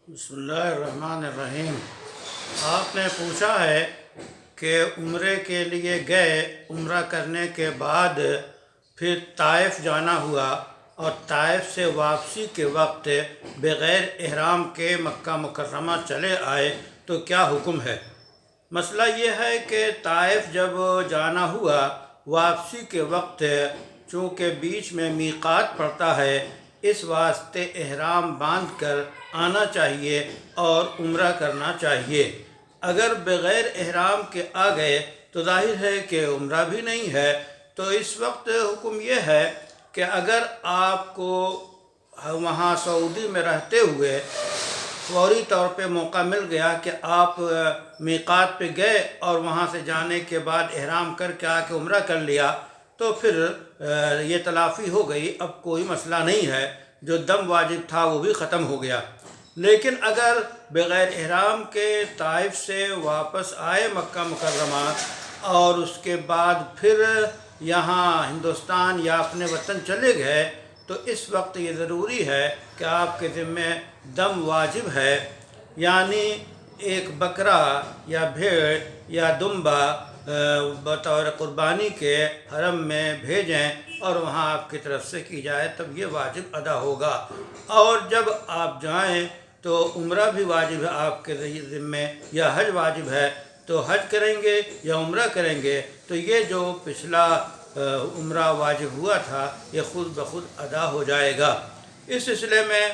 بسم اللہ الرحمن الرحیم۔ آپ نے پوچھا ہے کہ عمرے کے لیے گئے، عمرہ کرنے کے بعد پھر طائف جانا ہوا اور طائف سے واپسی کے وقت بغیر احرام کے مکہ مکرمہ چلے آئے تو کیا حکم ہے؟ مسئلہ یہ ہے کہ طائف جب جانا ہوا، واپسی کے وقت چونکہ بیچ میں میقات پڑتا ہے، اس واسطے احرام باندھ کر آنا چاہیے اور عمرہ کرنا چاہیے۔ اگر بغیر احرام کے آ گئے تو ظاہر ہے کہ عمرہ بھی نہیں ہے، تو اس وقت حکم یہ ہے کہ اگر آپ کو وہاں سعودی میں رہتے ہوئے فوری طور پہ موقع مل گیا کہ آپ میقات پہ گئے اور وہاں سے جانے کے بعد احرام کر کے آ کے عمرہ کر لیا، تو پھر یہ تلافی ہو گئی، اب کوئی مسئلہ نہیں ہے، جو دم واجب تھا وہ بھی ختم ہو گیا۔ لیکن اگر بغیر احرام کے طائف سے واپس آئے مکہ مکرمہ اور اس کے بعد پھر یہاں ہندوستان یا اپنے وطن چلے گئے، تو اس وقت یہ ضروری ہے کہ آپ کے ذمے دم واجب ہے، یعنی ایک بکرا یا بھیڑ یا دمبا بطور قربانی کے حرم میں بھیجیں اور وہاں آپ کی طرف سے کی جائے، تب یہ واجب ادا ہوگا۔ اور جب آپ جائیں تو عمرہ بھی واجب ہے آپ کے ذمے، یا حج واجب ہے تو حج کریں گے یا عمرہ کریں گے، تو یہ جو پچھلا عمرہ واجب ہوا تھا یہ خود بخود ادا ہو جائے گا۔ اس سلسلے میں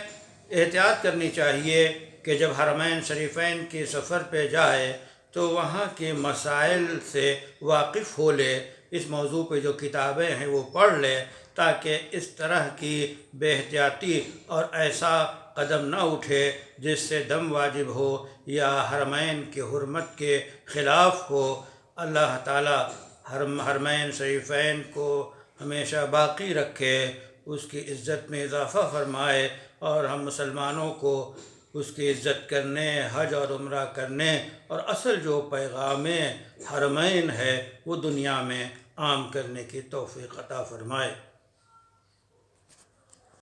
احتیاط کرنی چاہیے کہ جب حرمین شریفین کے سفر پہ جائے تو وہاں کے مسائل سے واقف ہو لے، اس موضوع پہ جو کتابیں ہیں وہ پڑھ لے، تاکہ اس طرح کی بے احتیاطی اور ایسا قدم نہ اٹھے جس سے دم واجب ہو یا حرمین کی حرمت کے خلاف ہو۔ اللہ تعالیٰ حرمین شریفین کو ہمیشہ باقی رکھے، اس کی عزت میں اضافہ فرمائے، اور ہم مسلمانوں کو اس کی عزت کرنے، حج اور عمرہ کرنے اور اصل جو پیغام حرمین ہے وہ دنیا میں عام کرنے کی توفیق عطا فرمائے۔